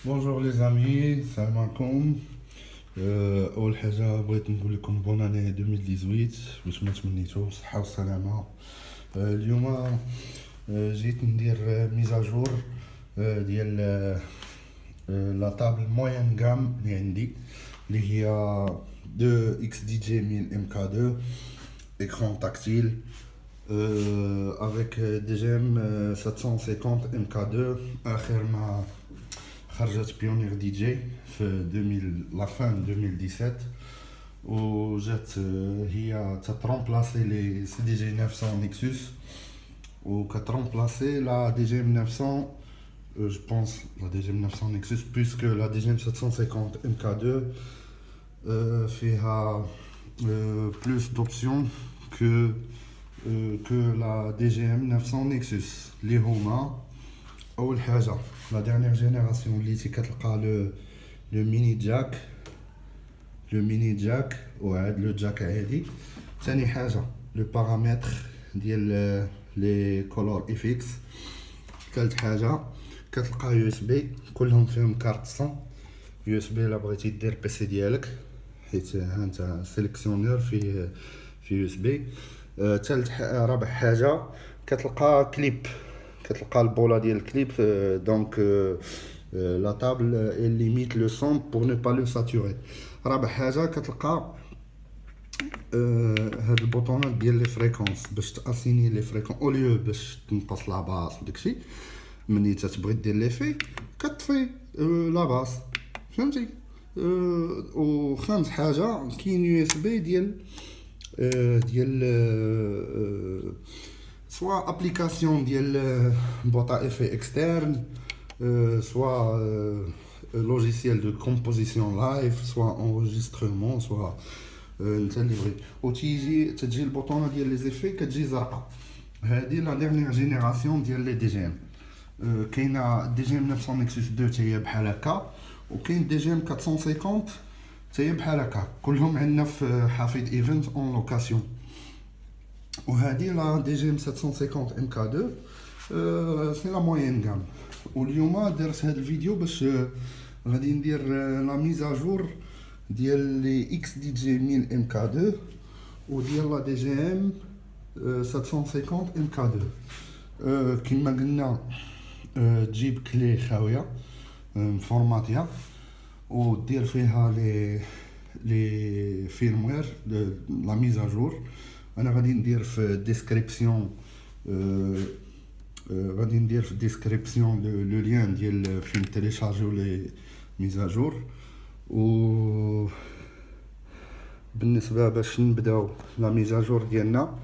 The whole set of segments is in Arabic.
Bonjour les amis, salam alaikum. أول حاجة بغيت نقول لكم بون اني 2018 باش ما تمنيتو بالصحة والسلامة. اليوم جيت ندير ميزاجور ديال لا طابل موين غام اللي عندي اللي هي 2 اكس دي جي 1000 ام كي 2 écran tactile avec DGM 750 MK2 آخر ما خرجت بيونير دي جي في 2000 لا فان 2017 وجات هي تترومبلاسي لي سي دي جي 900 نيكسوس وكترومبلاسي لا دي جي 900 je pense la DGM 900 Nexus puisque la DGM 750 MK2 فيها plus d'options que la DGM 900 Nexus اللي هما اول حاجه لا ديرنيير جينيراسيون اللي كتلقى لو ميني جاك وعاد لو جاك عادي. ثاني حاجه لو بارامتر ديال لي كولور اف اكس. ثالث حاجه كتلقى يو اس بي كلهم فيهم كارت صون يو اس بي الا بغيتي دير بي سي ديالك حيت ها انت سيليكسيونور فيه في يو اس بي. رابع حاجه كتلقى كليب، كتلقى البوله ديال الكليب دونك لا طابل ليميت لو سون بور نو با لو ساتوري. رابع حاجه كتلقى هاد البوطونات ديال لي فريكونس باش تاسيني لي فريكونس او ليو باش تنقص لا باس وداكشي. ملي تتبغي دير لي في كتطفي لا باس فهمتي. وخامس حاجه كاين يو اس بي ديال soit application ديال boîte à effet externe, soit logiciel de composition live, soit enregistrement, soit نتا اللي بغيت. تجي البوطونه ديال لي زيفي كتجي زرقاء. هذه لا ديرنيير جينيراسيون ديال لي دي جي ام. كاينه دي جي ام 900 نكسوس 2 حتى هي بحال هكا، وكاين دي جي ام 450 حتى هي بحال هكا. كلهم عندنا في حفيظ ايفنت اون لوكاسيون. وهذه لا دي جي ام 750 ام كي 2 سي لا موين غام. واليوم درت هذا الفيديو باش غادي ندير لا ميزاجور ديال لي اكس دي جي 1000 ام كي 2 وديال لا دي جي ام 750 ام كي 2. كما قلنا تجيب كلي خاويه مفورماتيا ودير فيها لي فيرموير لا ميزاجور. انا غادي ندير في الديسكريبسيون غادي ندير في الديسكريبسيون لو لين ديال فين تيليشارجيو لي ميزاجور. و بالنسبه باش نبداو لا ميزاجور ديالنا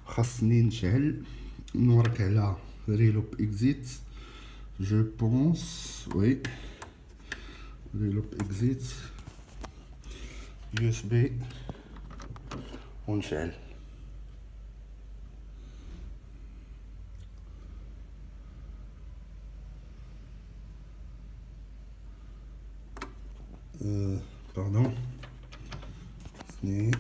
خاصني نشعل نورك على ريلوب اكزيت جو بونس وي ريلوب اكزيت يو اس بي ونشعل. باردون اثنين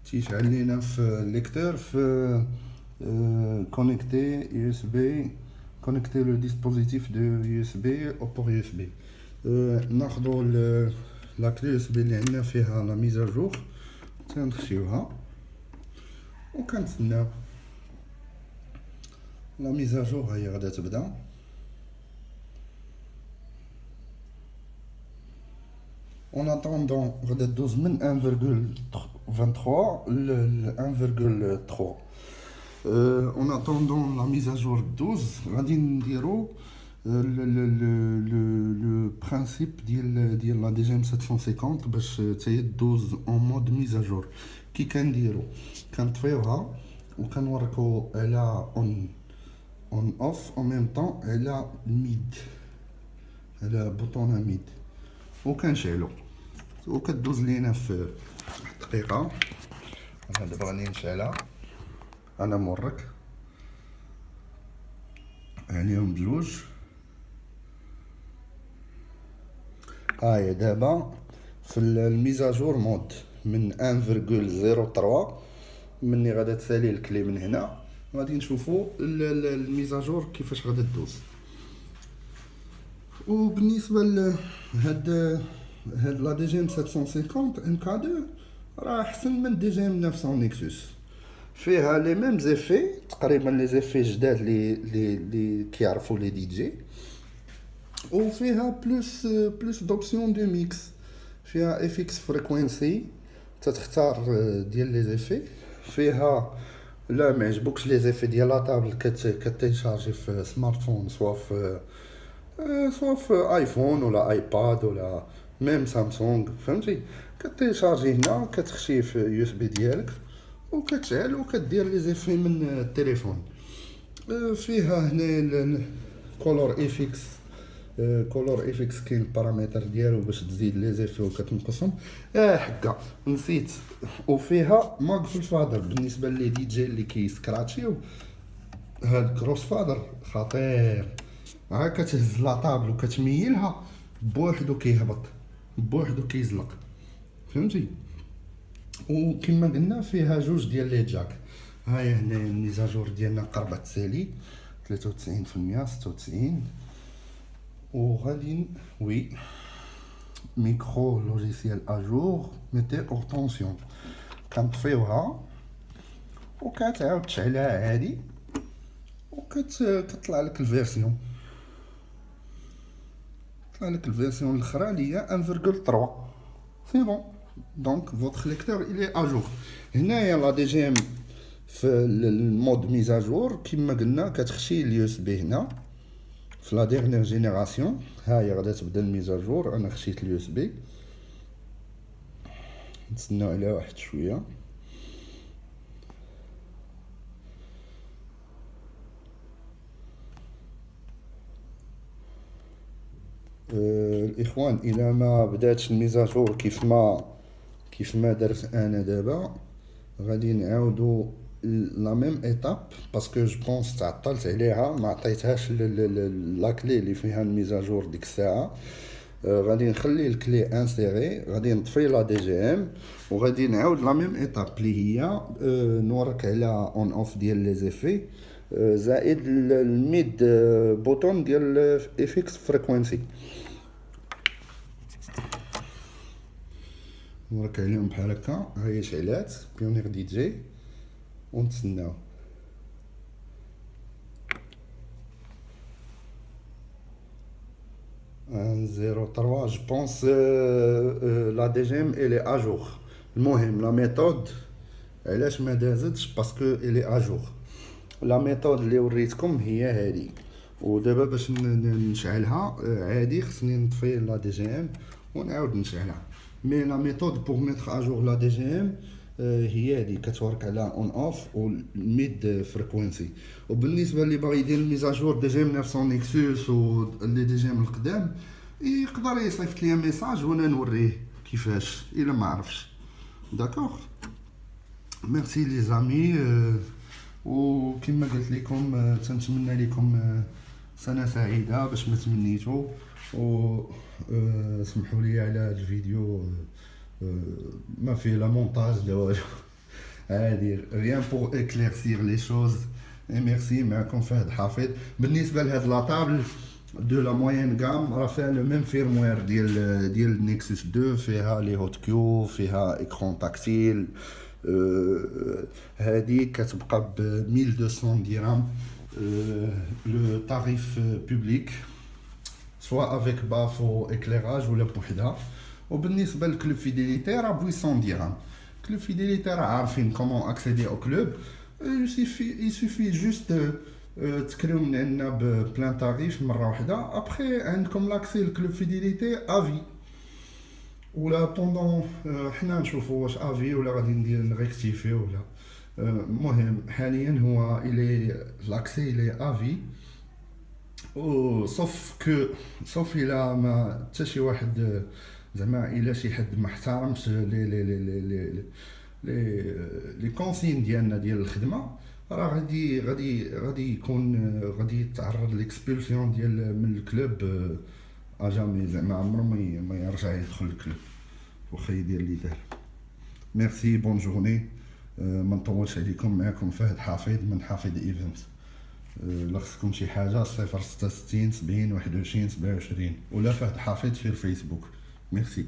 تيشعل لينا في الليكتور في كونيكتي يو اس بي كونيكتي لو ديسبوزيتيف دو يو اس بي او بور يو اس بي. ناخذوا لا كلي يو اس بي اللي عندنا فيها لا ميزاجور تنخشيوها وكنتسناو لا ميزاجور هي غادا تبدا. En attendant غادا دوز من 1,23 ل 1,3. En attendant la mise à jour 12 غادي نديرو le principe ديال la DGM 750 باش تاهي دوز en mode mise à jour. كي كنديرو كنطفيوها وكنوريكو على on off en même temps على الميد على بوطون ميد وكنشعلو وكدوز لينا في دقيقه. انا دابا غادي نشعلها انا مورك عليهم بجوج. هاهي دابا في الميزاجور مود من 1.03. مني غادا تسالي الكلي من هنا غادي نشوفوا الميزاجور كيفاش غادا تدوز. وبالنسبه هاد لا دي جي ام 750 ام كا 2 راه احسن من دي جي ام 900 نيكسوس. فيها لي ميم زيفي تقريبا، لي زيفي جداد لي كيعرفوا لي دي جي، وفيها بلوس دوبسيون دو ميكس. فيها اف اكس فريكوينسي تتختار ديال لي زيفي. فيها لا ما عجبوكش لي زيفي ديال لا طابل كتيشارجي في سمارت فون، سوا في ايفون ولا ايباد ولا ميم سامسونج، فهمتي؟ كتيشارجي هنا كتخشي في يو اس بي ديالك وكتشعل وكدير لي زيفي من التليفون. فيها هنا كولور افيكس. كولور افيكس كاين البارامتر ديالو باش تزيد لي زيفي وكتنقصهم. حكا نسيت. وفيها ماغ في الفادر بالنسبه لي دي جي اللي كيسكراتشيو. هاد كروس فادر خطير، ها كتهز لا طابل وكتميلها بوحدو كيهبط بوحدو كيزلق، فهمتي؟ وكما قلنا فيها جوج ديال لي جاك. هاهي هنا الميزاجور ديالنا قربت تسالي 93% 96. وغادي وي ميكرو لوجيسيال اجور ميتي اور طونسيون. كنطفيوها وكتعاود تشعلها عادي وكتطلع لك الفيرسيون. طلع لك الفيرسيون الاخرى اللي هي 1.3. سي بون. دونك فوتر ليكتور الي اجور. هنايا لا دي جي ام في المود ميزاجور كما قلنا كتخشي اليو اس بي هنا في لا ديرنيير جينيراسيون. هاهي غادا تبدا الميزاجور. انا خشيت اليو اس بي، نتسناو عليها واحد شويه. الاخوان الى ما بداتش الميزاجور كيف ما درت انا دابا غادي نعاودو لا ميم ايتاب باسكو جو بونس تعطلت عليها ما عطيتهاش لاكلي اللي فيها الميزاجور ديك الساعه. غادي نخلي الكلي انسيري، غادي نطفي لا دي جي ام وغادي نعاود لا ميم ايتاب اللي هي نورك على اون اوف ديال لي زيفي زائد الميد بوتون ديال افيكس فريكوينسي. نورك عليهم بحال هكا. هاهي شعلات بيونير دي جي ونتسناو. زيرو تروا جو بونس لا دي جي ام الي اجور. المهم لا ميثود علاش ما دازتش باسكو الي اجور. لا ميثود اللي وريتكم هي هذه. ودابا باش نشعلها عادي خصني نطفي لا دي جي ام ونعاود نشعلها. مي لا ميثود بوغ ميتر اجور لا دي جي ام هي هذه كتورك على اون اوف والميد فريكوينسي. وبالنسبه اللي باغي يدير الميزاجور دي جي ام 900 نيكسوس و لي دي جي ام القدام يقدر يصيفط لي ميساج وانا نوريه كيفاش الا ما عرفش. داكوغ ميرسي لي زامي. وكما قلت لكم تنتمنى لكم سنه سعيده باش ما تمنيتو. و سمحوا لي على هذا الفيديو ما فيه لا مونتاج لا والو، عادي ريان بور اكليرسير لي شوز. ميرسي. معكم فهد حافظ. بالنسبه لهاد لا طابل دو لا موين غام راه فيها لو ميم فيرموير ديال نيكسوس 2. فيها لي هوت كيو، فيها اكران تاكتيل. هادي كتبقى ب 1200 درهم لو تاريف بوبليك سوا افيك باف و اكليراج ولا بوحدها. وبالنسبه للكلوب فيديليتي راه 800 درهم. كلوب فيديليتي راه عارفين كومون اكسيدي او كلوب. يسوفي جوست تكريو من عندنا ببلان تاريف مره واحده. ابخي عندكم لاكسي لكلوب فيديليتي افي ولا بوندون حنا نشوفوا واش افي ولا غادي ندير نريكتيفي ولا. المهم حاليا هو الي لاكسي الي افي. و صوف الى ما حتى شي واحد زعما الا شي حد ما احترمش لي كونسين ديالنا ديال الخدمه راه غادي يكون غادي يتعرض ليكسبيلسيون ديال من الكلوب اجامي. زعما عمرو ما يرجع يدخل الكلوب. واخا يدير اللي دار. ميرسي، بون جورني. ما نطولش عليكم، معكم فهد حفيظ من حفيظ ايفنت. لا خصكم شي حاجه 066 70 21 27 ولا فهد حفيظ في الفيسبوك. ميرسي.